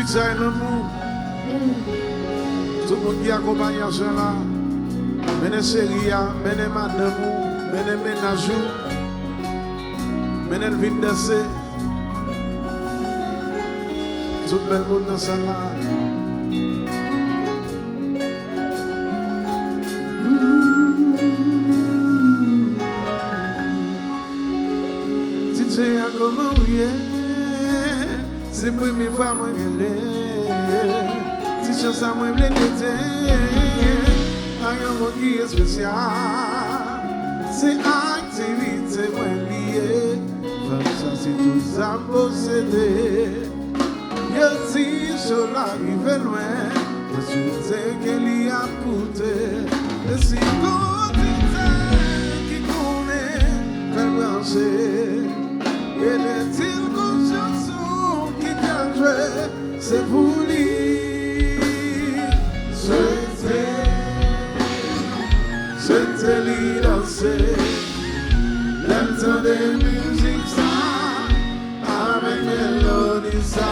ça est l'amour. Tout le monde qui accompagne à cela. Menez Séria, menez madame, menez ménagou, menez le vide danser. Tout le monde dans sa là. Si tu es à comment c'est pour mes femmes si je sens moi blé un mot qui est spécial, c'est activité moi liée, comme ça c'est tout ça possédé. Yo si je l'arrive loin, je sais qu'elle y a coûté, et si quotidien qui connaît, qu'elle branche, et les tirs comme chanson qui t'enjoue, c'est pour lui. C'était lui danser, l'entend des musiques ça, avec mélodie ça.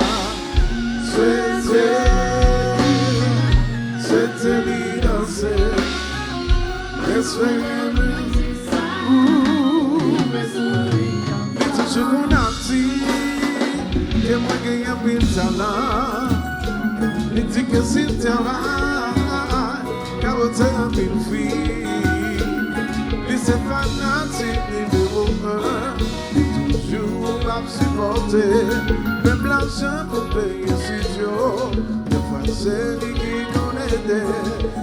C'était lui danser, l'esprit musique ça. Mais toujours qu'on a dit, que moi j'ai un peu de talent, il dit que c'est le travail, car on t'a un peu de fille. C'est fanatique numéro 1, toujours à supporter. Même l'argent pour payer studio, des fois c'est lui qui connaît.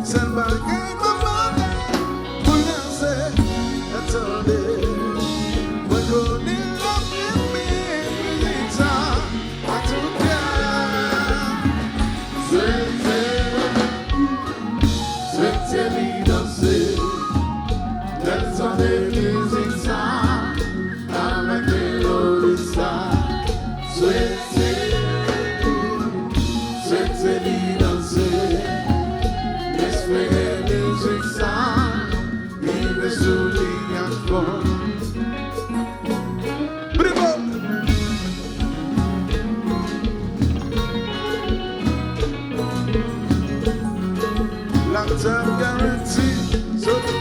C'est le bagage m'a demandé pour lancer. Attendez, moi connais la première ça à tout cas. C'était lui danser. Des musiques ça, avec mélodie ça. C'était lui danser, l'esprit des musiques ça, il me souligne encore. Bravo! Lifetime guarantee, so good.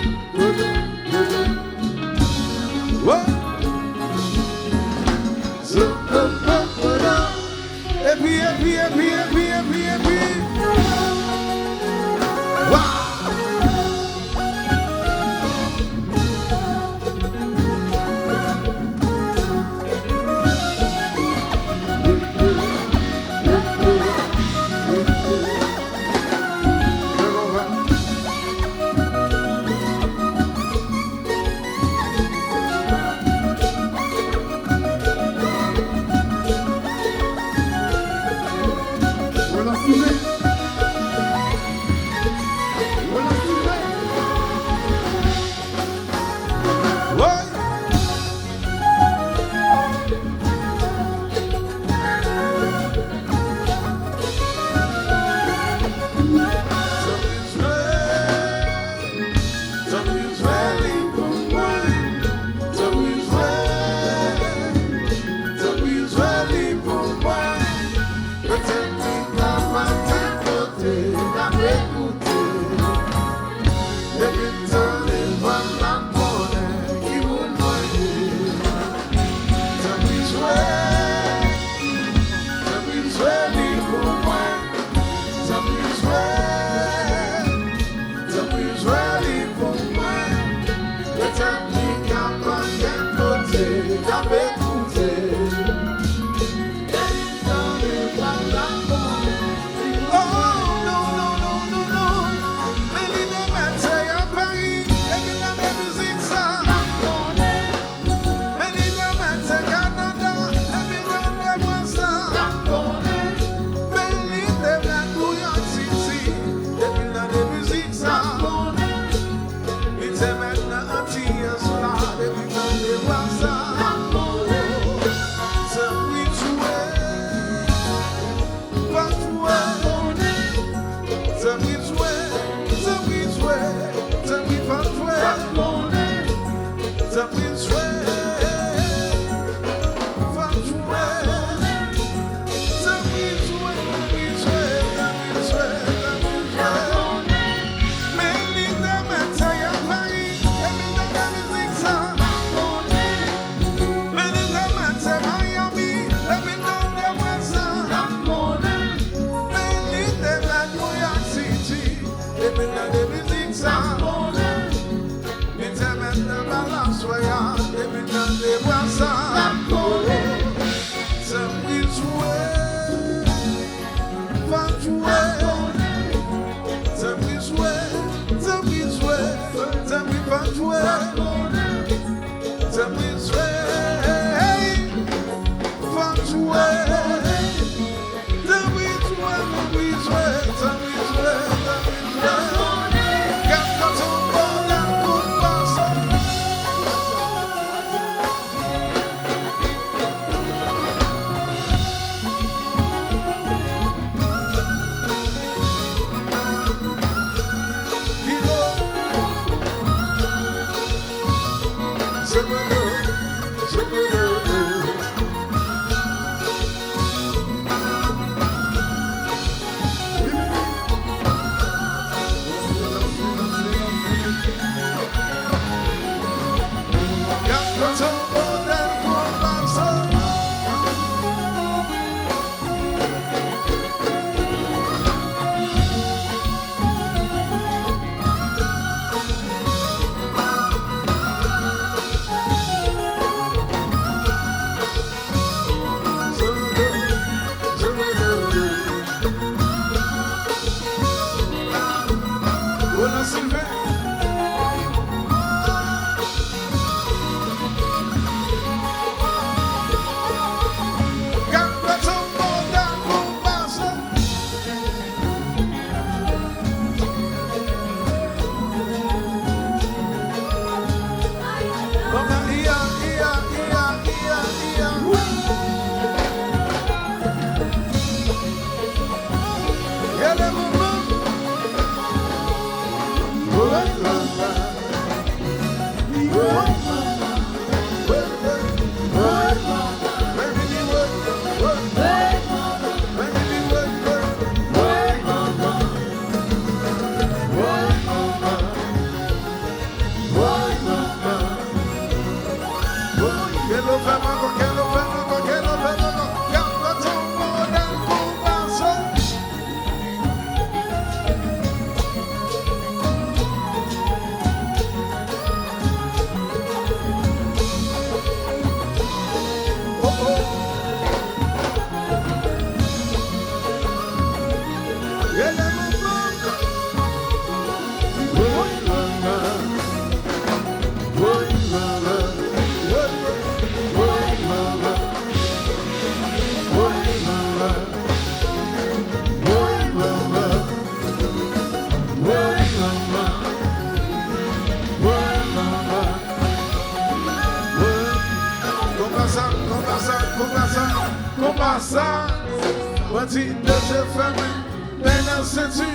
petit de te fermer, mais dans ceinture,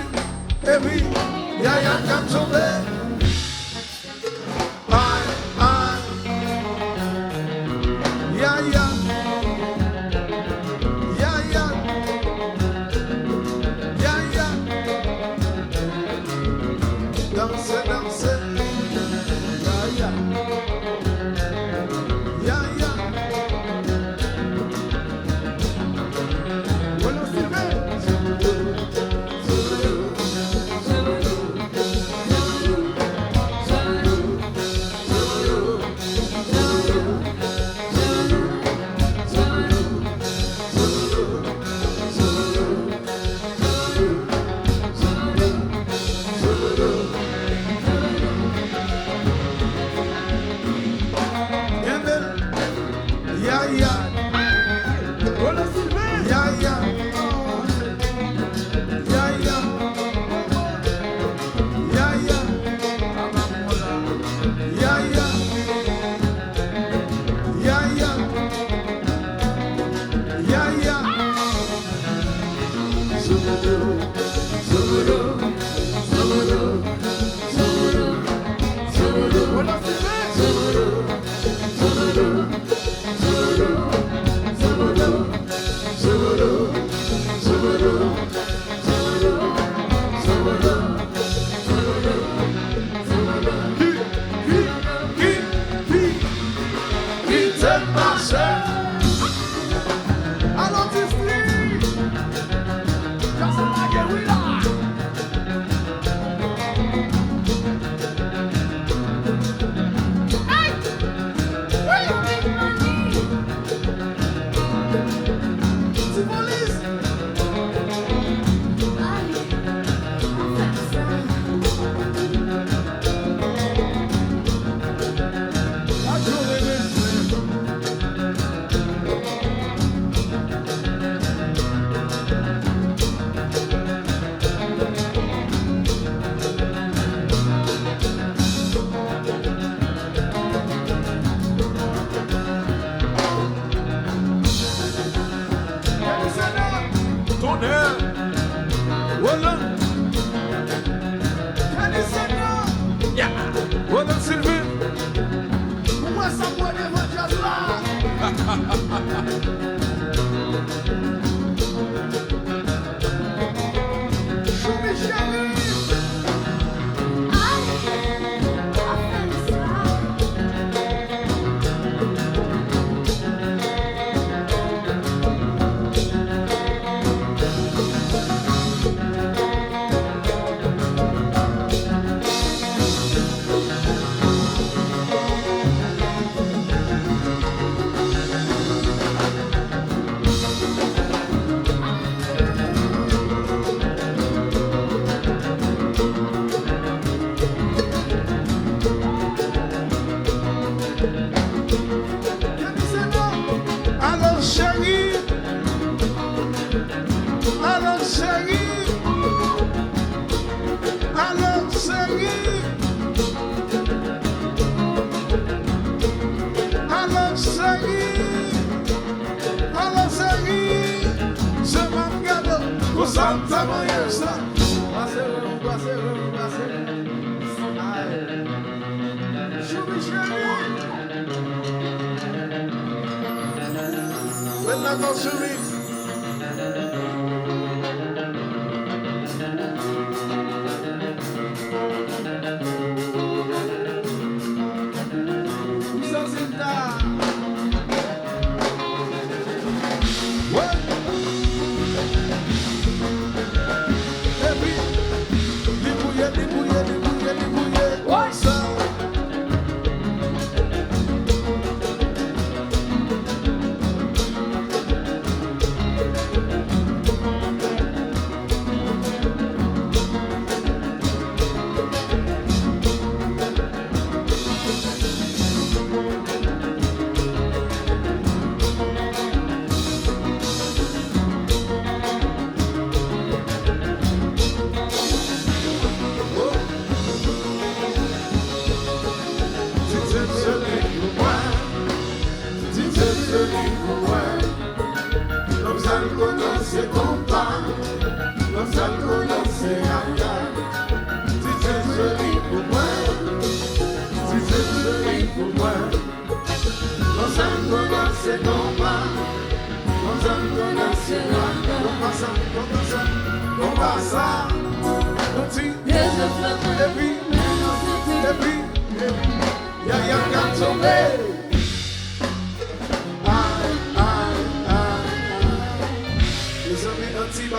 et puis, y'a qu'à tomber. Aïe, aïe, ya, ya, ya, ya, ya, ya, danser, danser, ya, ya, ya, ya. Bueno, sirve. Ya, ya. Bueno, sirve. Ya, ya. Ya, ya. Ya, ya. Ya, ya. Ya, ya. Ya, ya. Zuburu, zuburu, zuburu, zuburu, zuburu. Bueno, sirve. Zuburu, zuburu, zuburu, zuburu, zuburu, zuburu, zuburu, zuburu, zuburu. Qui t'aime marcher? Allons district, j'en sais la guérilla. Hey! C'est police! Tonnerre! Voilà! Yeah! Voilà, Sylvain! Pourquoi ça boit des voitures là? Choubi chéri! Alors chérie, alors chérie, alors chérie, alors chérie, alors chérie, je m'en regarde, vous sentez moyen ça. Choubi chérie. Maintenant, chérie. Ouais. Et puis, débrouiller, débrouiller, débrouiller, débrouiller. Ouais. Ça.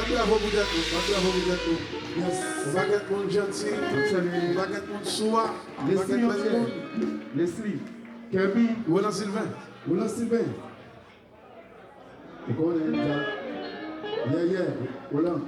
bravo pour d'être nous. Bravo pour d'être nous. Yes. On va être monde gentil. On va être monde soir. On va être monde. Leslie. Kirby. Roland Sylvain. Roland Sylvain. Et qu'on est déjà. Yeah, yeah. Roland.